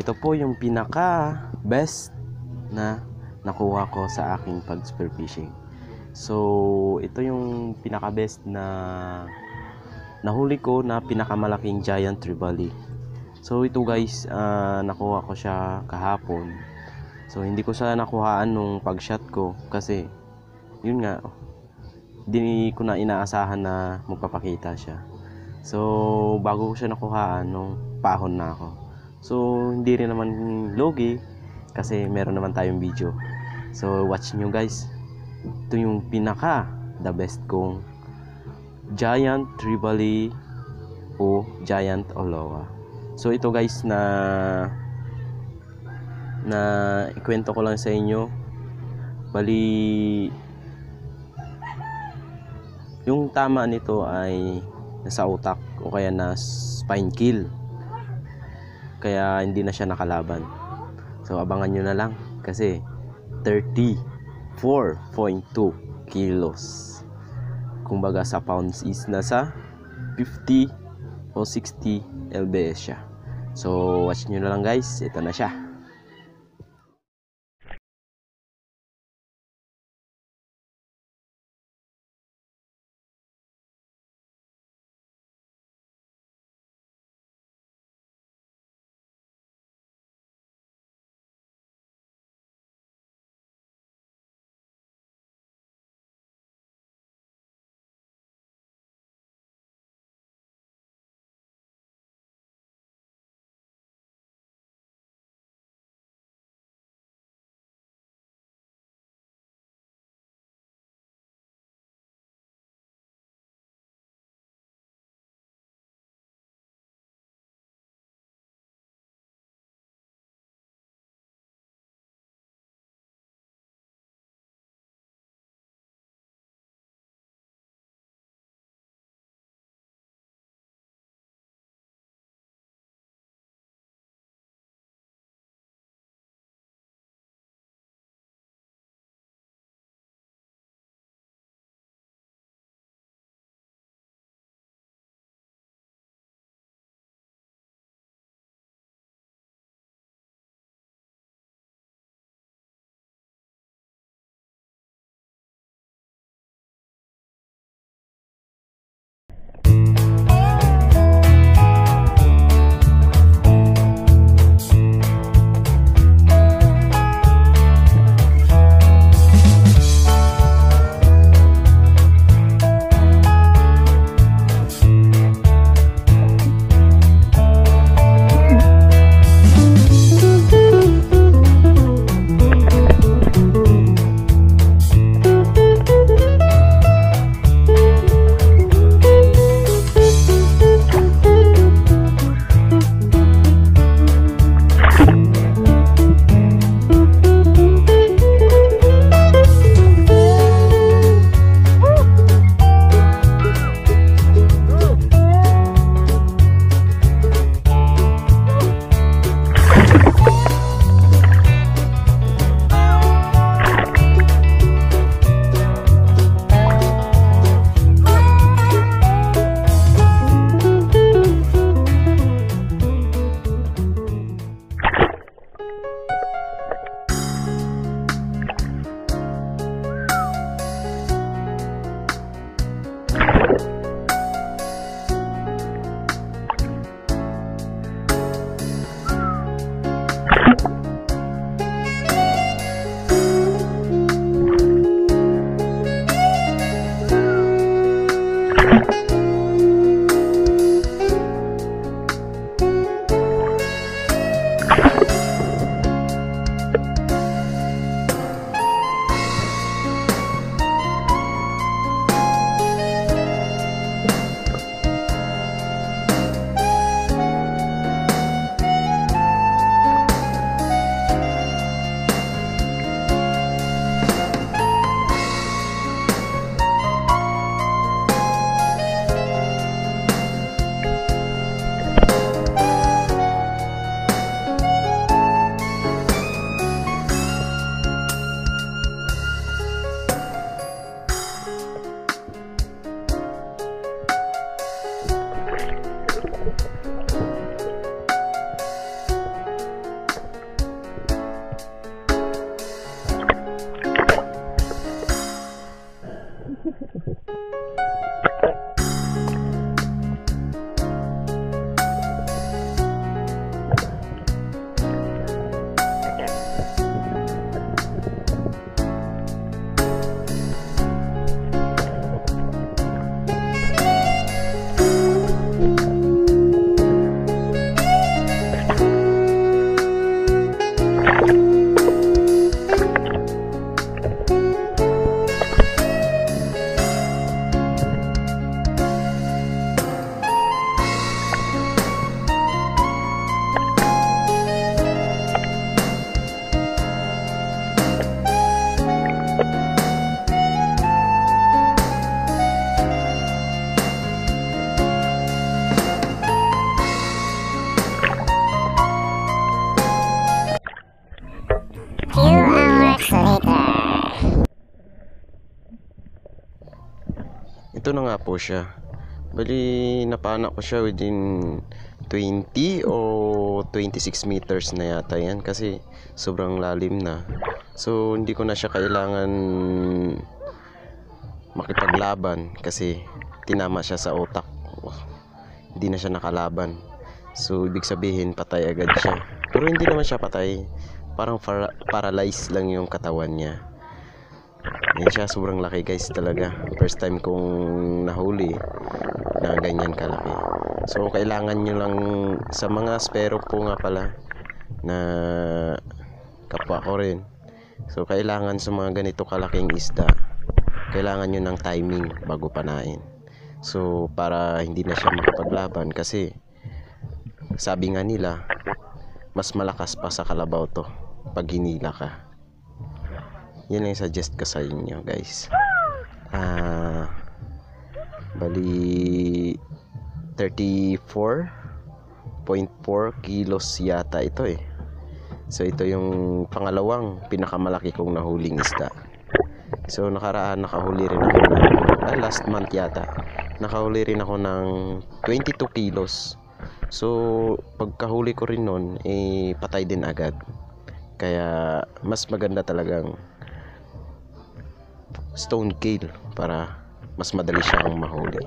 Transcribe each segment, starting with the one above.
Ito po yung pinaka best na nakuha ko sa aking pag spearfishing. So ito yung pinaka best na nahuli ko na pinakamalaking giant trevally. So ito guys, nakuha ko siya kahapon. So hindi ko siya nakuhaan nung pag shot ko kasi yun nga, hindi ko na inaasahan na magpapakita siya. So bago ko siya nakuhaan nung paahon na ako. So hindi rin naman logi kasi meron naman tayong video. So watch nyo guys. Ito yung pinaka the best kong giant trevally o giant oloa. So ito guys na ikwento ko lang sa inyo. Bali yung tama nito ay nasa utak o kaya na spine kill. Kaya hindi na siya nakalaban. So abangan nyo na lang kasi 34.2 kilos. Kumbaga sa pounds is nasa 50 o 60 lbs siya. So watch nyo na lang guys, ito na siya. ito na nga po siya. Bali, napana ko siya within 20 o 26 meters na yata yan kasi sobrang lalim na. So, hindi ko na siya kailangan makipaglaban kasi tinama siya sa utak. Hindi na siya nakalaban. So, ibig sabihin, patay agad siya. Pero hindi naman siya patay. Parang paralyzed lang yung katawan niya. Yan siya, sobrang laki guys talaga. First time kong nahuli na ganyan kalaki. So, kailangan nyo lang sa mga spero po nga pala na kapwa ko rin. So, kailangan sa mga ganito kalaking isda, kailangan nyo ng timing bago panain. So, para hindi na siya makapaglaban kasi sabi nga nila, mas malakas pa sa kalabaw to pag hinila ka. Yan lang yung suggest ko sa inyo guys. Bali 34.4 kilos yata ito eh. So ito yung pangalawang pinakamalaki kong nahuling isda. So nakaraan nakahuli rin ako ng last month yata. Nakahuli rin ako ng 22 kilos. So pagkahuli ko rin nun patay din agad. Kaya mas maganda talagang stone kill para mas madali siyang mahuli.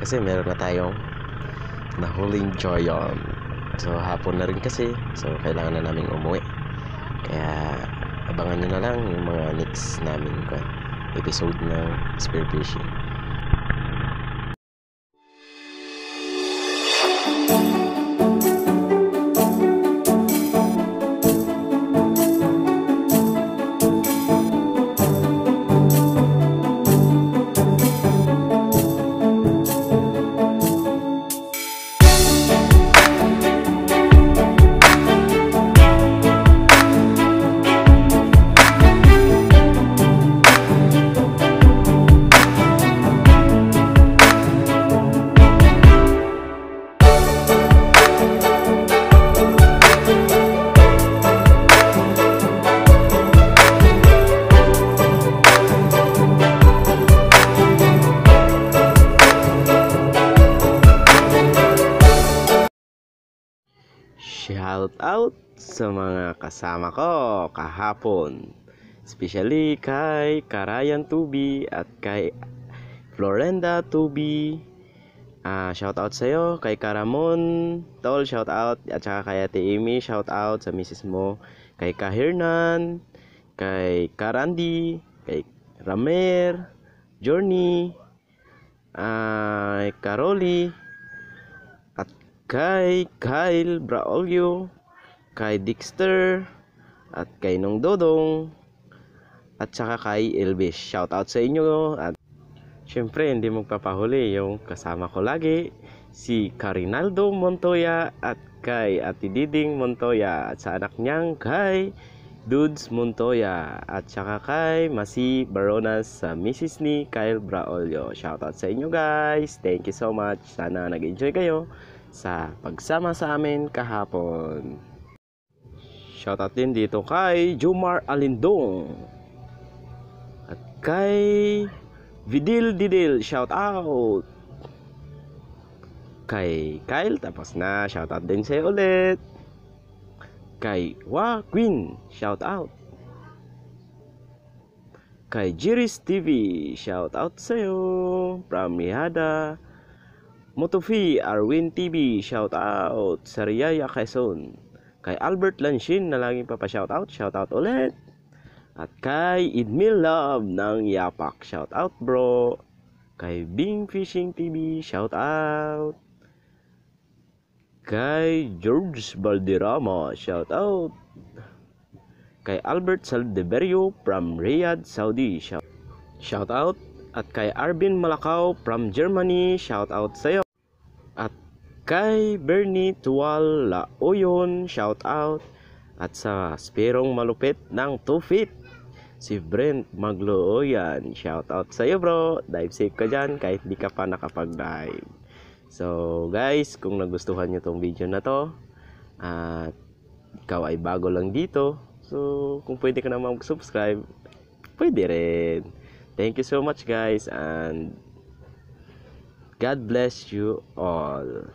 Kasi meron na tayong nahuling Joyon. So hapon na rin kasi, so kailangan na naming umuwi. Kaya abangan nyo na lang yung mga next namin episode ng spearfishing. Shout out sa mga kasama ko kahapon, especially kay Karayan Tubi at kay Florenda Tubi. Shout out sa iyo, kay Karamon Tol, shout out, at saka kay Ate Amy, shout out sa misis mo, kay Kahirnan, kay Karandi, kay Ramer, Journey, Karoli, at kay Kyle Braulio, kay Dexter, at kay Nong Dodong, at saka kay Elvis. Shout out sa inyo. At syempre hindi magpapahuli yung kasama ko lagi, si Carinaldo Montoya, at kay Ate Diding Montoya, at sa anak niyang kay Dudes Montoya, at saka kay Masi Baronas, sa Mrs. ni Kyle Braulio. Shout out sa inyo guys. Thank you so much. Sana nag-enjoy kayo sa pagsama sa amin kahapon. Shoutout din dito kay Jomar Alindong at kay Vidil Didil, shout out. Kay Kyle, tapos na, shout out din sa'yo ulit. Kay Wa Queen, shout out. Kay Jiris TV, shout out sa'yo. From Mihada. Motofi Arwin TV, shout out. Sariaya Quezon. Kay Albert Lanshin na laging shout out ulit. At kay Idmil Love ng Yapak, shout out bro. Kay Bing Fishing TV, shout out. Kay George Balderrama, shout out. Kay Albert Saldeberio from Riyadh, Saudi, shout out. At kay Arvin Malakaw from Germany, shout out sa'yo. At kay Bernie Tuwal Laoyon, shout out. At sa Spirong Malupit ng 2 feet, si Brent Maglooyan, shout out sa'yo bro. Dive safe ka dyan kahit di ka pa nakapag-dive. So guys, kung nagustuhan nyo tong video na to at ikaw ay bago lang dito, so kung pwede ka na mag-subscribe, pwede rin. Thank you so much guys, and God bless you all.